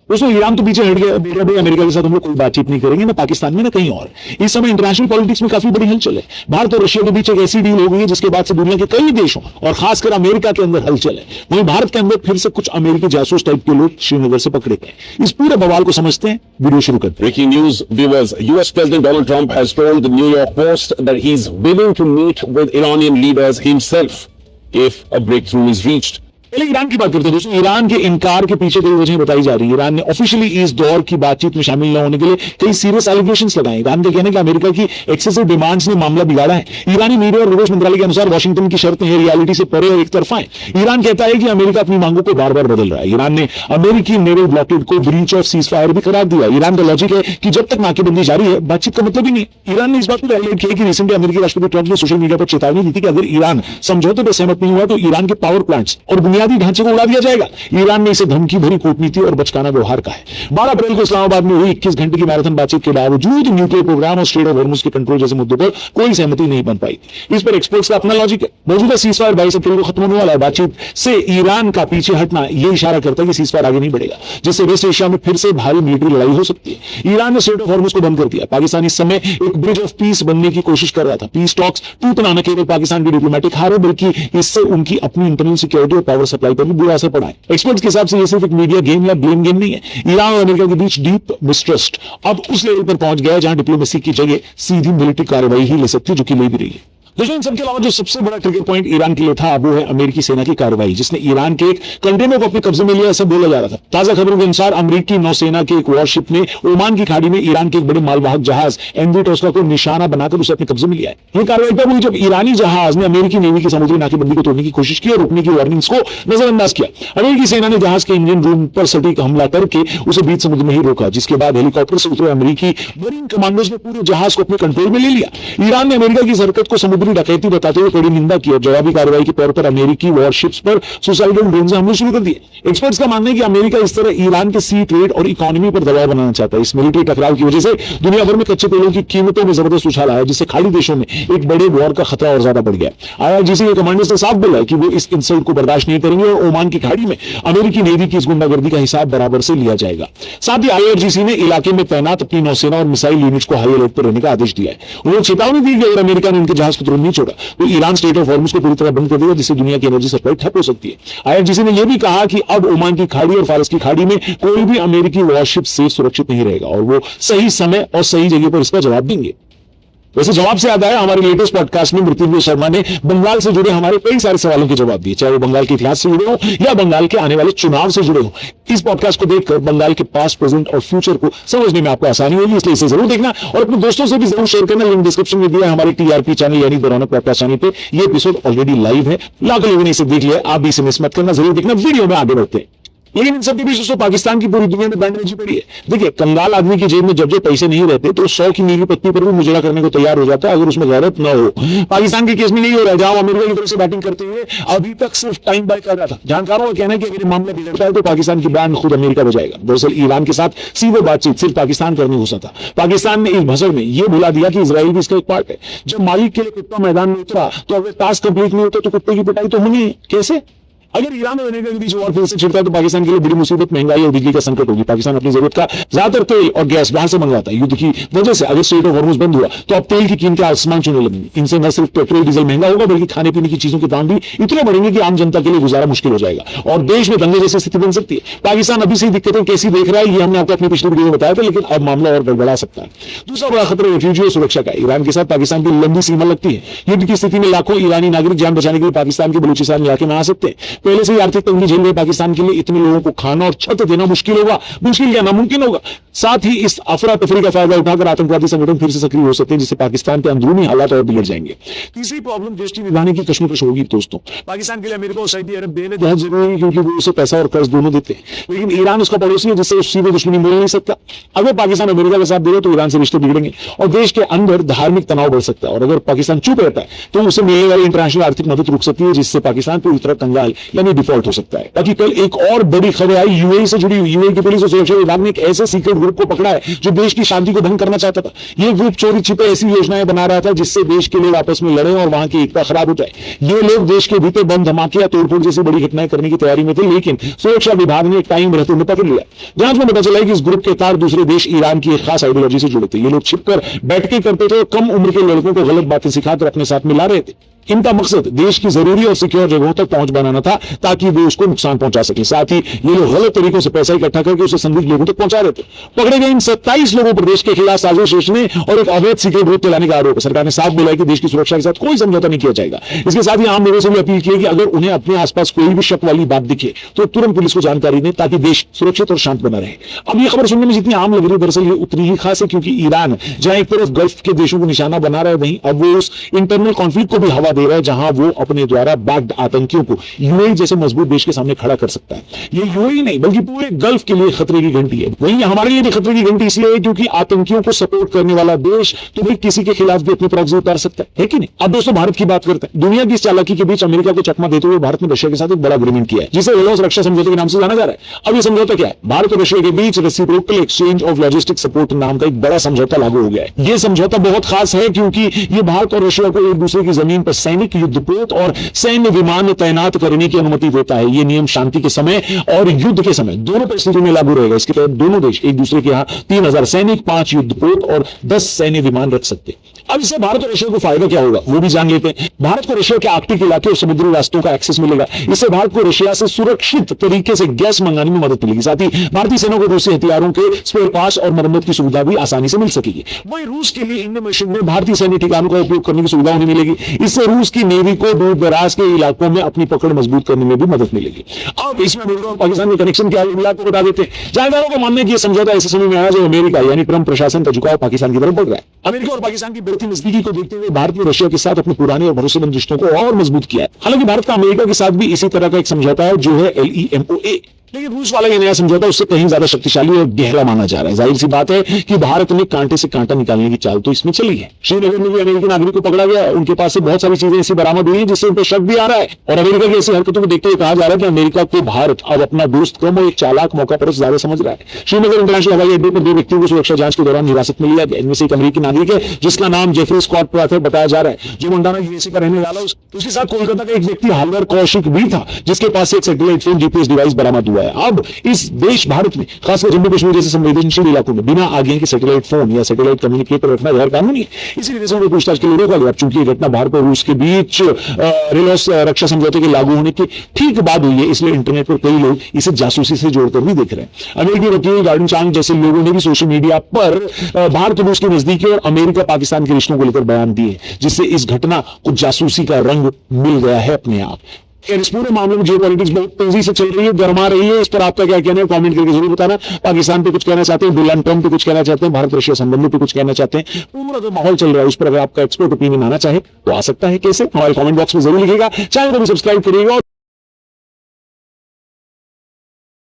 दोस्तों ईरान तो पीछे हट गया, बेटा भाई अमेरिका के साथ हम लोग कोई बातचीत नहीं करेंगे, ना पाकिस्तान में ना कहीं और। इस समय इंटरनेशनल पॉलिटिक्स में काफी बड़ी हलचल है। भारत और रशिया के बीच एक ऐसी डील हो गई है जिसके बाद से दुनिया के कई देशों और खासकर अमेरिका के अंदर हलचल है। वहीं भारत के अंदर फिर से कुछ अमेरिकी जासूस टाइप के लोग श्रीनगर से पकड़े गए। इस पूरे बवाल को समझते हैं, वीडियो शुरू करते हैं। Breaking news, viewers. US President Donald Trump has told the New York Post that he's willing to meet with Iranian leaders himself if a breakthrough is reached. पहले ईरान की बात करते हैं दोस्तों। ईरान के इनकार के पीछे कई वजह बताई जा रही है। ईरान ने ऑफिशियली इस दौर की बातचीत में शामिल न होने के लिए कई सीरियस एलिगेशंस लगाए। ईरान का कहना है कि अमेरिका की एक्सेसिव डिमांड्स ने मामला बिगाड़ा है। ईरानी मीडिया और विदेश मंत्रालय के अनुसार वाशिंगटन की शर्तें हैं रियलिटी से परे और एक तरफा है। ईरान कहता है कि अमेरिका अपनी मांगों को बार बार बदल रहा है। ईरान ने अमेरिकी नेवल ब्लॉकेड को ब्रीच ऑफ सीज फायर भी करार दिया। ईरान का लॉजिक है कि जब तक नाकेबंदी जारी है बातचीत का मतलब ही नहीं। ईरान ने इस बात को हाईलाइट किया कि रिसेंटली अमेरिकी राष्ट्रपति ट्रंप ने सोशल मीडिया पर चेतावनी दी थी कि अगर ईरान समझौते पर सहमत नहीं हुआ तो ईरान के पावर प्लांट्स और बुनियादी ढांचे को उड़ा दिया जाएगा। ईरान ने इसे धमकी भरी कूटनीति और बचकाना व्यवहार कहा है। 12 अप्रैल को इस्लामाबाद में हुई 21 घंटे की मैराथन बातचीत के बावजूद न्यूक्लियर प्रोग्राम और स्ट्रेट ऑफ हॉर्मुज के कंट्रोल जैसे मुद्दों पर कोई सहमति नहीं बन पाई। इस पर एक्सपर्ट्स का अपना लॉजिक है। मौजूदा सीजफायर 22 अप्रैल को खत्म होने वाला है। बातचीत से ईरान का पीछे हटना यह इशारा करता है कि सीजफायर आगे नहीं बढ़ेगा, जिससे वेस्ट एशिया में फिर से भारी मिलिट्री लड़ाई हो सकती है। ईरान ने स्ट्रेट ऑफ हॉर्मुज को बंद कर दिया। पाकिस्तान इस समय एक ब्रिज ऑफ पीस बनने की कोशिश कर रहा था। पीस टॉक्स टूटना न केवल पाकिस्तान की डिप्लोमेटिक हार है बल्कि इससे उनकी अपनी इंटरनल सिक्योरिटी और पावर सप्लाई पर भी बुरा असर पड़ा है। एक्सपर्ट्स के हिसाब से यह सिर्फ एक मीडिया गेम या ब्लेम गेम नहीं है। ईरान और अमेरिका के बीच डीप मिसट्रस्ट अब उस लेवल पर पहुंच गया है जहां डिप्लोमेसी की जगह सीधी मिलिट्री कार्रवाई ही ले सकती है, जो कि ले भी रही है। दोस्तों इन सबके अलावा जो सबसे बड़ा ट्रिगर पॉइंट ईरान के लिए था वो है अमेरिकी सेना की कार्रवाई, जिसने ईरान के एक कंटेनर को अपने कब्जे में लिया, ऐसा बोला जा रहा था। ताजा खबरों के अनुसार अमेरिकी नौसेना के एक वॉरशिप ने ओमान की खाड़ी में ईरान के एक बड़े मालवाहक जहाज एमवी टोस्का को निशाना बनाकर उसे अपने कब्जे में लिया है। यह कार्रवाई तब हुई जब ईरानी जहाज ने अमेरिकी नेवी की समुद्री नाकेबंदी को तोड़ने की कोशिश की और रोकने की वार्निंग्स को नजरअंदाज किया। अमेरिकी सेना ने जहाज के इंजन रूम पर सटीक हमला करके उसे बीच समुद्र में ही रोका, जिसके बाद हेलीकॉप्टर से उतरे अमेरिकी मरीन कमांडोज ने पूरे जहाज को अपने कंट्रोल में ले लिया। ईरान ने अमेरिका की इस हरकत को समुद्री डकैती बताते कड़ी निंदा की और जवाबी कार्रवाई के तौर पर अमेरिकी वॉरशिप्स पर सुसाइडल ड्रोन से हमले शुरू कर दिए। एक्सपर्ट्स का मानना है कि अमेरिका इस तरह ईरान के सी ट्रेड और इकोनॉमी पर दबाव बनाना चाहता है। इस मिलिट्री टकराव की वजह से दुनिया भर में कच्चे तेलों की कीमतों में जबरदस्त उछाल आया, जिससे खाड़ी देशों में एक बड़े वॉर का खतरा और ज्यादा बढ़ गया। आईआरजीसी के कमांडर्स ने साफ बोला है कि वो इस इंसल्ट को बर्दाश्त नहीं करेंगे और ओमान की खाड़ी में अमेरिकी नेवी की इस गुंडागर्दी का हिसाब बराबर से लिया जाएगा। साथ ही आईआरजीसी ने इलाके में तैनात अपनी नौसेना और मिसाइल यूनिट्स को हाई अलर्ट पर रहने का आदेश दिया है। उन्होंने चेतावनी दी कि अगर अमेरिका ने उनके जहाज को तुरंत नहीं छोड़ा तो ईरान स्टेट ऑफ हॉर्मुज को पूरी तरह बंद कर देगा, जिससे दुनिया की एनर्जी सप्लाई ठप हो सकती है। आईआरजीसी ने यह भी कहा कि अब ओमान की खाड़ी और फारस की खाड़ी में कोई भी अमेरिकी वॉरशिप सेफ सुरक्षित नहीं रहेगा और वो सही समय और सही जगह पर इसका जवाब देंगे। वैसे जवाब से याद आया, हमारे लेटेस्ट पॉडकास्ट में मृत्युंजय शर्मा ने बंगाल से जुड़े हमारे कई सारे सवालों के जवाब दिए, चाहे वो बंगाल के इतिहास से जुड़े हो या बंगाल के आने वाले चुनाव से जुड़े हो। इस पॉडकास्ट को देखकर बंगाल के पास्ट, प्रेजेंट और फ्यूचर को समझने में आपको आसानी होगी, इसलिए इसे जरूर देखना और अपने दोस्तों से भी जरूर शेयर करना। लिंक डिस्क्रिप्शन में दिया है हमारे टीआरपी चैनल यानी द रौनक पॉडकास्ट चैनल पे। ये एपिसोड ऑलरेडी लाइव है, लाखों लोगों ने इसे देख लिया, आप भी इसे मिस मत करना, जरूर देखना। वीडियो में आगे बढ़ते हैं। लेकिन इन सब के बीच दोस्तों पाकिस्तान की पूरी दुनिया में बैंड बजी पड़ी है। देखिए, कंगाल आदमी की जेब में जब पैसे नहीं रहते तो 100 की नीली पत्ती पर भी मुजरा करने को तैयार हो जाता है, अगर उसमें गैरत न हो। पाकिस्तान के केस में नहीं हो रहा है, जहां अमेरिका की तरफ से बैटिंग करते हुए अभी तक सिर्फ टाइम बाय कर रहा था। जानकारों का कहना है कि अगर मामला बिगड़ता है तो पाकिस्तान की बैंड खुद अमेरिका बजाएगा। दरअसल ईरान के साथ सीधे बातचीत सिर्फ पाकिस्तान करने हो सकता। पाकिस्तान ने इस भसड़ में यह भुला दिया कि इजराइल भी इसका एक पार्ट है। जब मालिक के लिए कुत्ता मैदान में उतरा तो अगर टास्क कंप्लीट नहीं होता तो कुत्ते की पिटाई तो होनी है। कैसे? अगर ईरान और अमेरिका के बीच वॉर फिर से छिड़ता है तो पाकिस्तान के लिए बड़ी मुसीबत, महंगाई और बिजली का संकट होगी। पाकिस्तान अपनी जरूरत का ज्यादातर तेल और गैस बाहर से मंगवाता है। युद्ध की वजह से अगर स्ट्रेट ऑफ हॉर्मुज बंद हुआ तो अब तेल की कीमतें आसमान छूने लगेंगी। इनसे न सिर्फ पेट्रोल डीजल महंगा होगा बल्कि खाने पीने की चीजों के दाम भी इतने बढ़ेंगे कि आम जनता के लिए गुजारा मुश्किल हो जाएगा और देश में दंगे जैसी स्थिति बन सकती है। पाकिस्तान अभी से दिक्कतें कैसी देख रहा है ये हमने आपको अपनी पिछली वीडियो में बताया था, लेकिन अब मामला और गड़बड़ा सकता है। दूसरा बड़ा खतरा रेफ्यूजी और सुरक्षा का। ईरान के साथ पाकिस्तान की लंबी सीमा लगती है। युद्ध की स्थिति में लाखों ईरानी नागरिक जान बचाने के लिए पाकिस्तान के बलूचिस्तान इलाके में आ सकते हैं। पहले से ही आर्थिक तंगी झेल रहे पाकिस्तान के लिए इतने लोगों को खाना और छत देना मुश्किल होगा, मुश्किल क्या नामुमकिन होगा। साथ ही इस अफरा तफरी का फायदा उठाकर आतंकवादी संगठन फिर से सक्रिय हो सकते हैं, जिससे पाकिस्तान के अंदरूनी हालात और बिगड़ जाएंगे। तीसरी प्रॉब्लम देश की निभाने की कश्मकश होगी दोस्तों। पाकिस्तान के लिए अमेरिका और सऊदी अरब देने बहुत जरूरी है क्योंकि वो उसे पैसा और कर्ज दोनों देते हैं, लेकिन ईरान उसका पड़ोसी है जिससे सीधे दुश्मनी बोल नहीं सकता। अगर पाकिस्तान अमेरिका का साथ देगा तो ईरान से रिश्ते बिगड़ेंगे और देश के अंदर धार्मिक तनाव बढ़ सकता है। और अगर पाकिस्तान चुप रहता है तो उसे मिलने वाली इंटरनेशनल आर्थिक मदद रुक सकती है, जिससे पाकिस्तान पूरी तरह कंगाल यानी डिफॉल्ट हो सकता है। बाकी कल एक और बड़ी खबर आई यूएई से जुड़ी हुई। यूएई की पुलिस और सुरक्षा विभाग ने एक ऐसे सीक्रेट ग्रुप को पकड़ा है जो देश की शांति को भंग करना चाहता था। यह ग्रुप चोरी छिपे ऐसी योजनाएं बना रहा था जिससे देश के लोग आपस में लड़े और वहां की एकता खराब हो जाए। ये लोग देश के भीतर बम धमाके या तोड़फोड़ जैसी बड़ी घटनाएं करने की तैयारी में थे, लेकिन सुरक्षा विभाग ने टाइम रहते उन्हें पकड़ लिया। जांच में पता चला कि इस ग्रुप के तार दूसरे देश ईरान की एक खास आइडियोलॉजी से जुड़े थे। ये लोग छिपकर बैठकें करते थे और कम उम्र के लड़कों को गलत बातें सिखाकर अपने साथ मिला रहे थे। इनका मकसद देश की जरूरी और सिक्योर जगहों तक पहुंच बनाना था ताकि वो उसको नुकसान पहुंचा सके। साथ ही ये लोग गलत तरीकों से पैसा इकट्ठा करके उसे संदिग्ध लोगों तक पहुंचा रहे थे। पकड़े गए इन 27 लोगों पर देश के खिलाफ साजिश रचने और एक अवैध सीक्रेट ग्रुप चलाने का आरोप है। सरकार ने साफ बोला है कि देश की सुरक्षा के साथ कोई समझौता नहीं किया जाएगा। इसके साथ ही आम लोगों से भी अपील की है कि अगर उन्हें अपने आसपास कोई भी शक वाली बात दिखे तो तुरंत पुलिस को जानकारी दें ताकि देश सुरक्षित और शांत बना रहे। अब ये खबर सुनने में जितनी आम लग रही है दरअसल ये उतनी ही खास है, क्योंकि ईरान जहां एक तरफ गल्फ के देशों को निशाना बना रहा है, वहीं अब वो उस इंटरनल कॉन्फ्लिक्ट को भी हवा दे रहा है जहां वो अपने द्वारा बैक्ड आतंकियों को यूएई जैसे मजबूत देश के सामने खड़ा कर सकता है। ये यूएई नहीं बल्कि पूरे गल्फ के लिए खतरे की घंटी है। वहीं हमारे लिए भी खतरे की घंटी इसलिए है क्योंकि आतंकियों को सपोर्ट करने वाला देश तो भाई किसी के खिलाफ भी अपनी प्रॉक्सी उतार सकता है कि नहीं। अब दोस्तों भारत की बात करते हैं। दुनिया की इस चालाकी के बीच अमेरिका को चकमा देते हुए भारत ने रशिया के साथ एक बड़ा एग्रीमेंट किया है जिसे रेलॉस रक्षा समझौते के नाम से जाना जा रहा है। अब ये समझौता क्या है? भारत और रशिया के बीच reciprocal exchange of logistic support नाम का एक बड़ा समझौता लागू हो गया है। ये समझौता बहुत खास है क्योंकि ये भारत और रशिया को एक दूसरे की जमीन पर सैनिक युद्धपोत और सैन्य विमान तैनात करने की अनुमति देता है। ये नियम शांति के समय और युद्ध के समय दोनों परिस्थितियों में लागू रहेगा। इसके तहत दोनों देश एक दूसरे के यहाँ 3000 सैनिक, 5 युद्धपोत और 10 सैन्य विमान रख सकते हैं। अब इससे भारत और रशिया को फायदा क्या होगा वो भी जान लेते हैं। भारत को रशिया के आर्कटिक इलाके और समुद्री रास्तों का एक्सेस मिलेगा। इससे भारत को रशिया से सुरक्षित तरीके से गैस मंगाने में मदद मिलेगी। साथ ही भारतीय सेना को रूसी हथियारों के स्पेयर पार्ट्स और मरम्मत की सुविधा भी आसानी से मिल सकेगी। वहीं रूस के लिए इंडो मिशन में भारतीय सैन्य ठिकानों का उपयोग करने की सुविधा उन्हें मिलेगी। इससे रूस की नेवी को दूर दराज के इलाकों में अपनी पकड़ मजबूत करने में भी मदद मिलेगी। अब इसमें अमेरिका और पाकिस्तान के कनेक्शन क्या है आपको बता देते हैं। जानकारों का मानना है कि यह समझौता ऐसे समय में आया जो अमेरिका यानी ट्रंप प्रशासन का झुकाव पाकिस्तान की तरफ बढ़ रहा है। अमेरिका और पाकिस्तान की बढ़ती नजदीकी को देखते हुए भारत ने रशिया के साथ अपने पुराने और भरोसेमंद रिश्तों को और मजबूत किया है। हालांकि भारत का अमेरिका के साथ भी इसी तरह का एक समझौता है जो है LEMOA, लेकिन रूस वाला ये नया समझौता उससे कहीं ज्यादा शक्तिशाली और गहरा माना जा रहा है। जाहिर सी बात है कि भारत ने कांटे से कांटा निकालने की चाल तो इसमें चली है। श्रीनगर में भी अमेरिकी नागरिक को पकड़ा गया है। उनके पास से बहुत सारी चीजें ऐसी बरामद हुई हैं जिससे उन पर शक भी आ रहा है और अमेरिका की ऐसी हरकतों को देखते हुए कहा जा रहा है कि अमेरिका को भारत अब अपना दोस्त कम और एक चालाक मौका पर ज्यादा समझ रहा है। श्रीनगर इंटरनेशनल हवाई अड्डे पर 2 व्यक्तियों को सुरक्षा जांच के दौरान हिरासत में लिया गया। इनमें से एक अमेरिकी नागरिक है जिसका नाम जेफरी स्कॉट प्राथर बताया जा रहा है, जो मोंटाना यूएसए का रहने वाला। उसके साथ कोलकाता का एक व्यक्ति हालवर कौशिक भी था जिसके पास एक सैटेलाइट फोन GPS डिवाइस बरामद हुआ है। अब इस देश भारत में खासकर जम्मू कश्मीर जैसे संवेदनशील इलाकों में बिना आगे के सैटेलाइट फोन या सैटेलाइट कम्युनिकेटर रखना गैर कानूनी है। इसीलिए देशों को पूछताछ के लिए रोका गया। चूंकि यह घटना भारत और रूस के बीच रेलॉस रक्षा समझौते के लागू होने के ठीक बाद हुई है, इसलिए इंटरनेट पर कई लोग इसे जासूसी से जोड़कर भी देख रहे हैं। अमेरिकी वकील गार्डन चांग जैसे लोगों ने भी सोशल मीडिया पर भारत और रूस की नजदीकी और अमेरिका पाकिस्तान के रिश्तों को लेकर बयान दिए, जिससे इस घटना को जासूसी का रंग मिल गया है अपने आप। इस पूरे मामले में जियोपॉलिटिक्स बहुत तेजी से चल रही है, गरमा रही है। इस पर आपका क्या कहना है कमेंट करके जरूर बताना। पाकिस्तान पे कुछ कहना चाहते हैं, डोनाल्ड ट्रंप पे कुछ कहना चाहते हैं, भारत रशिया संबंधों पे कुछ कहना चाहते हैं, पूरा जो माहौल चल रहा है उस पर अगर आपका एक्सपर्ट ओपिनियन आना चाहे तो आ सकता है। कैसे? हमारे कमेंट बॉक्स में जरूर लिखिएगा। चैनल को भी सब्सक्राइब करिएगा।